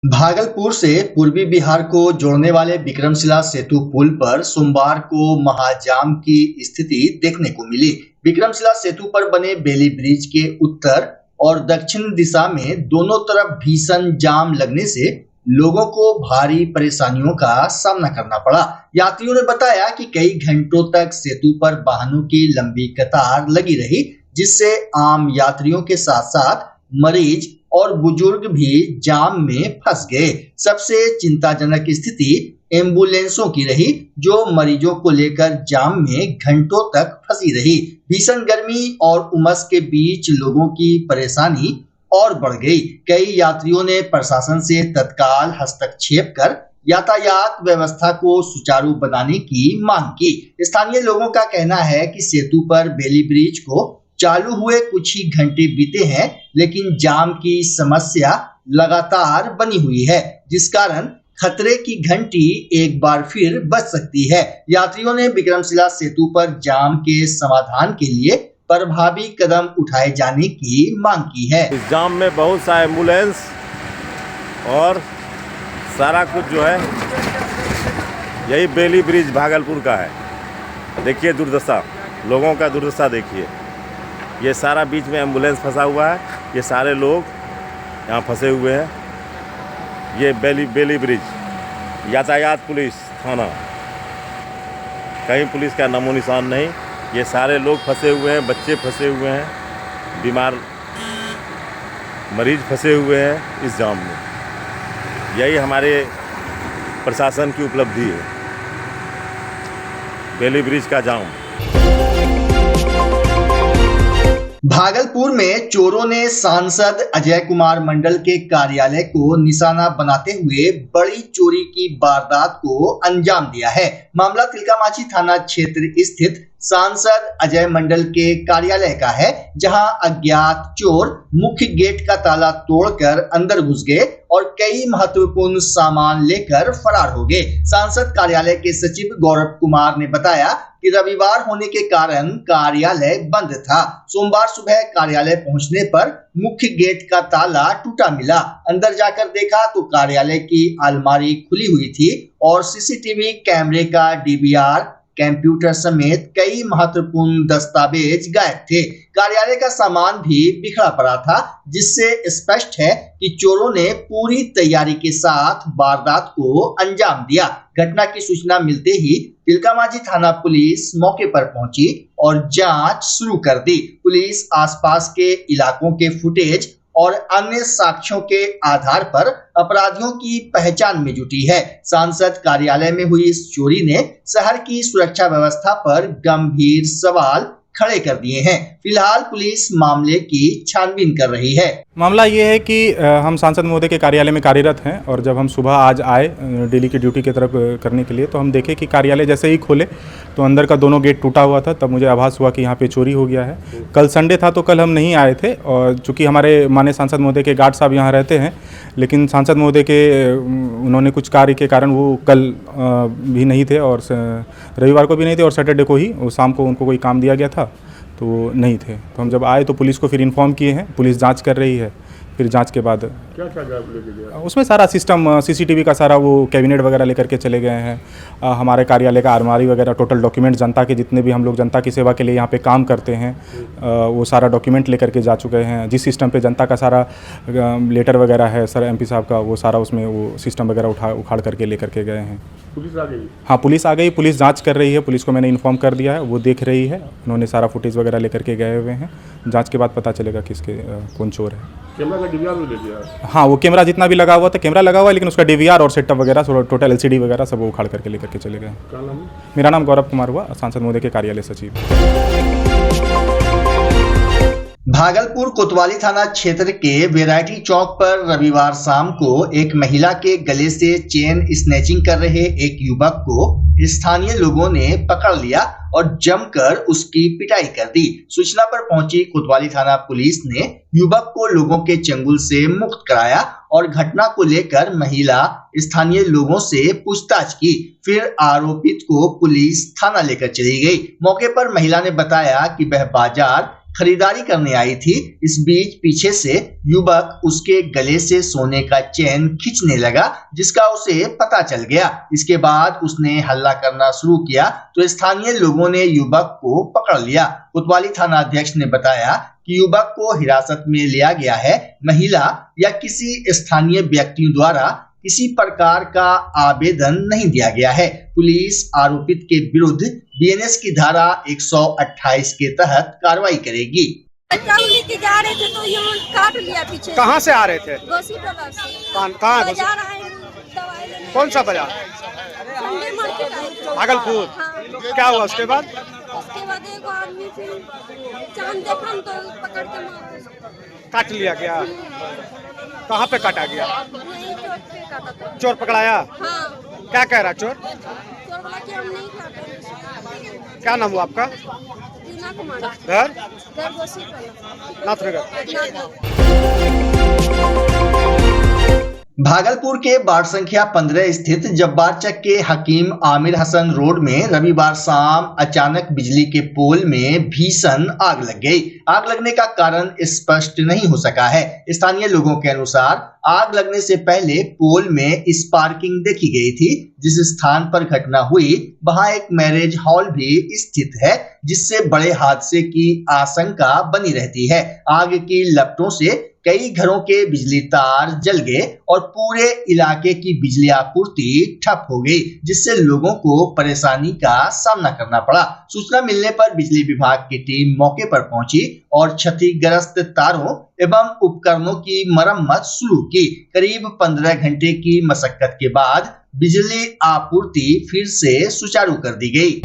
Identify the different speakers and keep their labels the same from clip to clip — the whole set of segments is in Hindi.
Speaker 1: भागलपुर से पूर्वी बिहार को जोड़ने वाले विक्रमशिला सेतु पुल पर सोमवार को महाजाम की स्थिति देखने को मिली। विक्रमशिला सेतु पर बने बेली ब्रिज के उत्तर और दक्षिण दिशा में दोनों तरफ भीषण जाम लगने से लोगों को भारी परेशानियों का सामना करना पड़ा। यात्रियों ने बताया कि कई घंटों तक सेतु पर वाहनों की लंबी कतार लगी रही, जिससे आम यात्रियों के साथ साथ मरीज और बुजुर्ग भी जाम में फंस गए। सबसे चिंताजनक स्थिति एम्बुलेंसों की रही, जो मरीजों को लेकर जाम में घंटों तक फंसी रही। भीषण गर्मी और उमस के बीच लोगों की परेशानी और बढ़ गई। कई यात्रियों ने प्रशासन से तत्काल हस्तक्षेप कर यातायात व्यवस्था को सुचारू बनाने की मांग की। स्थानीय लोगों का कहना है कि सेतु पर बेली ब्रिज को चालू हुए कुछ ही घंटे बीते हैं, लेकिन जाम की समस्या लगातार बनी हुई है, जिस कारण खतरे की घंटी एक बार फिर बज सकती है। यात्रियों ने विक्रमशिला सेतु पर जाम के समाधान के लिए प्रभावी कदम उठाए जाने की मांग की है।
Speaker 2: इस जाम में बहुत सा एम्बुलेंस और सारा कुछ जो है, यही बेली ब्रिज भागलपुर का है। देखिए दुर्दशा, लोगों का दुर्दशा देखिए। ये सारा बीच में एम्बुलेंस फंसा हुआ है, ये सारे लोग यहाँ फंसे हुए हैं। ये बेली ब्रिज, यातायात पुलिस थाना, कहीं पुलिस का नामो निशान नहीं। ये सारे लोग फंसे हुए हैं, बच्चे फंसे हुए हैं, बीमार मरीज फंसे हुए हैं इस जाम में। यही हमारे प्रशासन की उपलब्धि है, बेली ब्रिज का जाम।
Speaker 1: भागलपुर में चोरों ने सांसद अजय कुमार मंडल के कार्यालय को निशाना बनाते हुए बड़ी चोरी की वारदात को अंजाम दिया है। मामला तिलकामाझी थाना क्षेत्र स्थित सांसद अजय मंडल के कार्यालय का है, जहां अज्ञात चोर मुख्य गेट का ताला तोड़कर अंदर घुस गए और कई महत्वपूर्ण सामान लेकर फरार हो गए। सांसद कार्यालय के सचिव गौरव कुमार ने बताया कि रविवार होने के कारण कार्यालय बंद था। सोमवार सुबह कार्यालय पहुंचने पर मुख्य गेट का ताला टूटा मिला। अंदर जाकर देखा तो कार्यालय की अलमारी खुली हुई थी और सीसीटीवी कैमरे का डीवीआर, कंप्यूटर समेत कई महत्वपूर्ण दस्तावेज गायब थे। कार्यालय का सामान भी बिखरा पड़ा था, जिससे स्पष्ट है कि चोरों ने पूरी तैयारी के साथ वारदात को अंजाम दिया। घटना की सूचना मिलते ही तिलकामाझी थाना पुलिस मौके पर पहुंची और जांच शुरू कर दी। पुलिस आसपास के इलाकों के फुटेज और अन्य साक्ष्यों के आधार पर अपराधियों की पहचान में जुटी है। सांसद कार्यालय में हुई इस चोरी ने शहर की सुरक्षा व्यवस्था पर गंभीर सवाल खड़े कर दिए हैं। फिलहाल पुलिस मामले की छानबीन कर रही है।
Speaker 3: मामला ये है कि हम सांसद महोदय के कार्यालय में कार्यरत हैं और जब हम सुबह आज आए डेली की ड्यूटी की तरफ करने के लिए, तो हम देखे कि कार्यालय जैसे ही खोले तो अंदर का दोनों गेट टूटा हुआ था। तब मुझे आभास हुआ कि यहाँ पे चोरी हो गया है। कल संडे था तो कल हम नहीं आए थे, और चूँकि हमारे माननीय सांसद महोदय के गार्ड साहब यहाँ रहते हैं, लेकिन सांसद महोदय के उन्होंने कुछ कार्य के कारण वो कल भी नहीं थे और रविवार को भी नहीं थे, और सैटरडे को ही शाम को उनको कोई काम दिया गया था तो नहीं थे। तो हम जब आए तो पुलिस को फिर इन्फॉर्म किए हैं, पुलिस जांच कर रही है। फिर जांच के बाद
Speaker 2: क्या लेके गया?
Speaker 3: उसमें सारा सिस्टम, सीसीटीवी का सारा वो कैबिनेट वगैरह लेकर के चले गए हैं। हमारे कार्यालय का अलमारी वगैरह, टोटल डॉक्यूमेंट, जनता के जितने भी हम लोग जनता की सेवा के लिए यहाँ पे काम करते हैं, वो सारा डॉक्यूमेंट लेकर के जा चुके हैं। जिस सिस्टम पे जनता का सारा लेटर वगैरह है सर एमपी साहब का, वो सारा उसमें वो सिस्टम वगैरह उखाड़ करके लेकर के गए हैं।
Speaker 2: पुलिस आ गई?
Speaker 3: हाँ, पुलिस आ गई, पुलिस जांच कर रही है। पुलिस को मैंने इन्फॉर्म कर दिया है, वो देख रही है। उन्होंने सारा फुटेज वगैरह लेकर के गए हुए हैं। जांच के बाद पता चलेगा किसके कौन चोर है।
Speaker 2: कैमरा का डीवीआर भी ले गया?
Speaker 3: हाँ, वो कैमरा जितना भी लगा हुआ था, कैमरा लगा हुआ है, लेकिन उसका डीवीआर और सेटअप वगैरह, टोटल एलसीडी वगैरह सब वो उखाड़ करके लेकर के चले गए।
Speaker 2: क्या नाम है?
Speaker 3: मेरा नाम गौरव कुमार हुआ, सांसद महोदय के कार्यालय सचिव।
Speaker 1: भागलपुर कोतवाली थाना क्षेत्र के वैरायटी चौक पर रविवार शाम को एक महिला के गले से चेन स्नैचिंग कर रहे एक युवक को स्थानीय लोगों ने पकड़ लिया और जमकर उसकी पिटाई कर दी। सूचना पर पहुंची कोतवाली थाना पुलिस ने युवक को लोगों के चंगुल से मुक्त कराया और घटना को लेकर महिला स्थानीय लोगों से पूछताछ की। फिर आरोपित को पुलिस थाना लेकर चली गई। मौके पर महिला ने बताया कि वह बाजार खरीदारी करने आई थी। इस बीच पीछे से युवक उसके गले से सोने का चेन खींचने लगा, जिसका उसे पता चल गया। इसके बाद उसने हल्ला करना शुरू किया तो स्थानीय लोगों ने युवक को पकड़ लिया। कोतवाली थाना अध्यक्ष ने बताया कि युवक को हिरासत में लिया गया है। महिला या किसी स्थानीय व्यक्तियों द्वारा किसी प्रकार का आवेदन नहीं दिया गया है। पुलिस आरोपित के विरुद्ध बीएनएस की धारा 128 के तहत कार्रवाई करेगी।
Speaker 4: लेके जा रहे थे तो यहाँ काट लिया पीछे।
Speaker 5: कहाँ से आ रहे थे?
Speaker 4: गोसीटोला से।
Speaker 5: कहाँ
Speaker 4: बाजार आए दवाई लेने।
Speaker 5: कौन सा बाजार?
Speaker 4: संडे मार्केट आए थे।
Speaker 5: भागलपुर।
Speaker 4: हाँ।
Speaker 5: क्या हुआ उसके बाद?
Speaker 4: उसके बाद एक आदमी फिर चांद देखा तो पकड़ के मार दिया।
Speaker 5: काट लिया गया? कहाँ पे काटा गया?
Speaker 4: नहीं, चोट पे काटा था।
Speaker 5: चोर पकड़ाया?
Speaker 4: हाँ।
Speaker 5: क्या कह रहा चोर?
Speaker 4: चोर बोला कि हम नहीं काटे।
Speaker 5: क्या नाम हुआ आपका?
Speaker 4: रीना कुमार।
Speaker 5: घर?
Speaker 4: घर गोसीटोला।
Speaker 5: नाथनगर।
Speaker 1: भागलपुर के वार्ड संख्या 15 स्थित जब्बारचक के हकीम आमिर हसन रोड में रविवार शाम अचानक बिजली के पोल में भीषण आग लग गई। आग लगने का कारण स्पष्ट नहीं हो सका है। स्थानीय लोगों के अनुसार आग लगने से पहले पोल में स्पार्किंग देखी गई थी। जिस स्थान पर घटना हुई वहां एक मैरिज हॉल भी स्थित है, जिससे बड़े हादसे की आशंका बनी रहती है। आग की लपटों से कई घरों के बिजली तार जल गए और पूरे इलाके की बिजली आपूर्ति ठप हो गई, जिससे लोगों को परेशानी का सामना करना पड़ा। सूचना मिलने पर बिजली विभाग की टीम मौके पर पहुंची और क्षतिग्रस्त तारों एवं उपकरणों की मरम्मत शुरू की। करीब 15 घंटे की मशक्कत के बाद बिजली आपूर्ति फिर से सुचारू कर दी गई।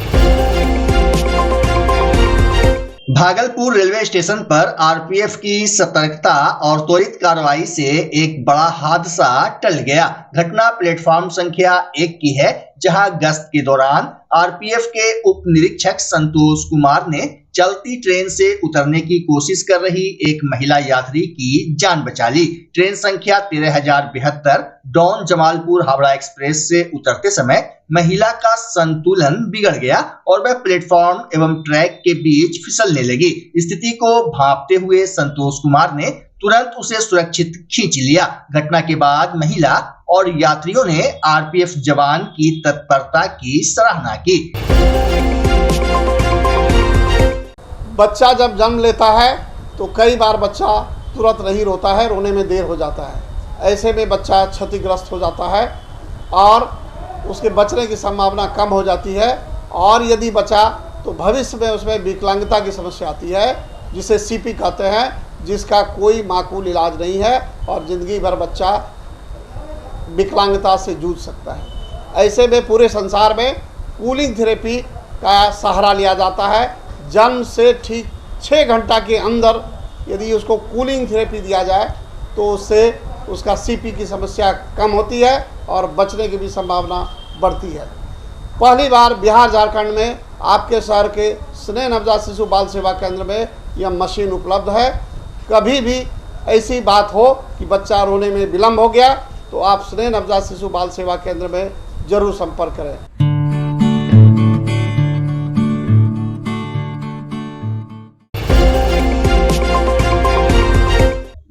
Speaker 1: भागलपुर रेलवे स्टेशन पर आरपीएफ की सतर्कता और त्वरित कार्रवाई से एक बड़ा हादसा टल गया। घटना प्लेटफॉर्म संख्या 1 की है, जहां गश्त के दौरान आरपीएफ के उप निरीक्षक संतोष कुमार ने चलती ट्रेन से उतरने की कोशिश कर रही एक महिला यात्री की जान बचा ली। ट्रेन संख्या 13072 डॉन जमालपुर हावड़ा एक्सप्रेस से उतरते समय महिला का संतुलन बिगड़ गया और वह प्लेटफॉर्म एवं ट्रैक के बीच फिसलने लगी। स्थिति को भांपते हुए संतोष कुमार ने तुरंत उसे सुरक्षित खींच लिया। घटना के बाद महिला और यात्रियों ने आरपीएफ जवान की तत्परता की सराहना की।
Speaker 6: बच्चा जब जन्म लेता है तो कई बार बच्चा तुरंत नहीं रोता है, रोने में देर हो जाता है। ऐसे में बच्चा क्षतिग्रस्त हो जाता है और उसके बचने की संभावना कम हो जाती है, और यदि बचा तो भविष्य में उसमें विकलांगता की समस्या आती है, जिसे सीपी कहते हैं, जिसका कोई माकूल इलाज नहीं है और ज़िंदगी भर बच्चा विकलांगता से जूझ सकता है। ऐसे में पूरे संसार में कूलिंग थेरेपी का सहारा लिया जाता है। जन्म से ठीक 6 घंटा के अंदर यदि उसको कूलिंग थेरेपी दिया जाए तो उससे उसका सीपी की समस्या कम होती है और बचने की भी संभावना बढ़ती है। पहली बार बिहार झारखंड में आपके शहर के स्नेह नवजात शिशु बाल सेवा केंद्र में यह मशीन उपलब्ध है। कभी भी ऐसी बात हो कि बच्चा रोने में विलम्ब हो गया तो आप स्नेह नवजात शिशु बाल सेवा केंद्र में जरूर संपर्क करें।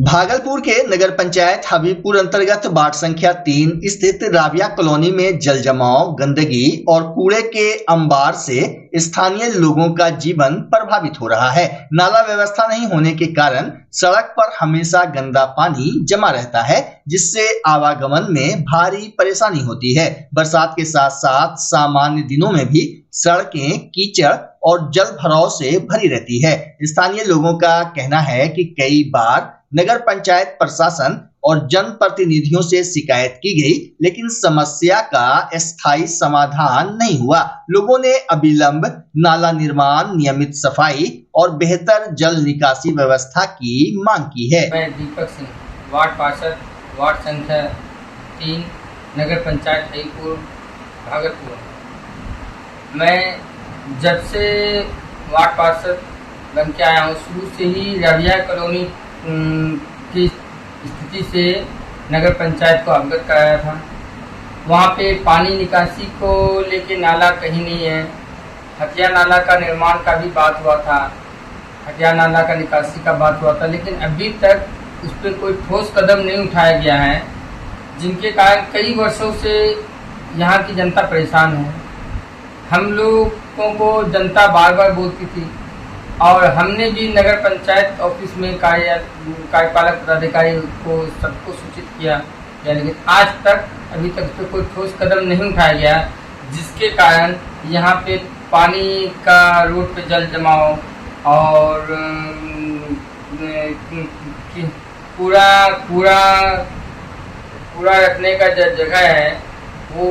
Speaker 1: भागलपुर के नगर पंचायत हबीबपुर अंतर्गत वार्ड संख्या 3 स्थित राबिया कॉलोनी में जल जमाव, गंदगी और कूड़े के अंबार से स्थानीय लोगों का जीवन प्रभावित हो रहा है। नाला व्यवस्था नहीं होने के कारण सड़क पर हमेशा गंदा पानी जमा रहता है, जिससे आवागमन में भारी परेशानी होती है। बरसात के साथ साथ सामान्य दिनों में भी सड़कें कीचड़ और जल भराव से भरी रहती है। स्थानीय लोगों का कहना है कि कई बार नगर पंचायत प्रशासन और जनप्रतिनिधियों से शिकायत की गई, लेकिन समस्या का स्थायी समाधान नहीं हुआ। लोगों ने अविलंब नाला निर्माण, नियमित सफाई और बेहतर जल निकासी व्यवस्था की मांग की है।
Speaker 7: मैं दीपक सिंह, वार्ड पार्षद, वार्ड संख्या 3, नगर पंचायत हबीबपुर, भागलपुर। मैं जब से वार्ड पार्षद बन के आया हूँ, शुरू से ही राबिया कॉलोनी की स्थिति से नगर पंचायत को अवगत कराया था। वहाँ पे पानी निकासी को लेके नाला कहीं नहीं है। हथिया नाला का निर्माण का भी बात हुआ था, हटिया नाला का निकासी का बात हुआ था, लेकिन अभी तक उस पर कोई ठोस कदम नहीं उठाया गया है, जिनके कारण कई वर्षों से यहाँ की जनता परेशान है। हम लोगों को जनता बार बार बोलती थी और हमने भी नगर पंचायत ऑफिस में कार्यपालक पदाधिकारी को सबको सूचित किया, लेकिन आज तक अभी तक तो कोई ठोस कदम नहीं उठाया गया, जिसके कारण यहाँ पे पानी का रोड पे जल जमाव और पूरा रखने का जो जगह है वो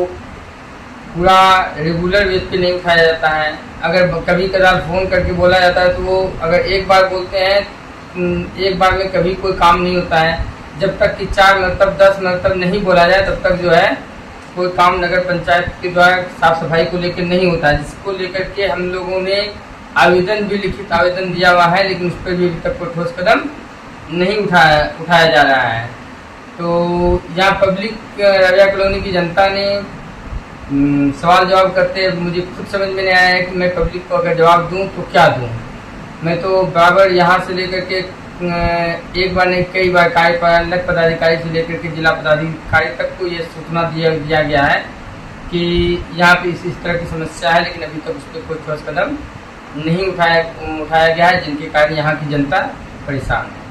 Speaker 7: पूरा रेगुलर बेस पे नहीं उठाया जाता है। अगर कभी कदार फ़ोन करके बोला जाता है तो वो अगर एक बार बोलते हैं, एक बार में कभी कोई काम नहीं होता है। जब तक कि 4 मरतब 10 मरतब नहीं बोला जाए तब तक जो है कोई काम नगर पंचायत के द्वारा साफ सफाई को लेकर नहीं होता है, जिसको लेकर के हम लोगों ने आवेदन भी लिखित आवेदन दिया हुआ है, लेकिन उस पर भी अभी तक कोई ठोस कदम नहीं उठाया जा रहा है। तो यहाँ पब्लिक रविया कॉलोनी की जनता ने सवाल जवाब करते मुझे खुद समझ में नहीं आया है कि मैं पब्लिक को अगर जवाब दूं तो क्या दूं। मैं तो बराबर यहाँ से लेकर के एक बार नहीं कई बार कार्यपालक पदाधिकारी से लेकर के जिला पदाधिकारी तक को ये सूचना दिया गया है कि यहाँ पे इस तरह की समस्या है, लेकिन अभी तक उस पर कोई ठोस कदम नहीं उठाया गया है, जिनके कारण यहाँ की जनता परेशान है।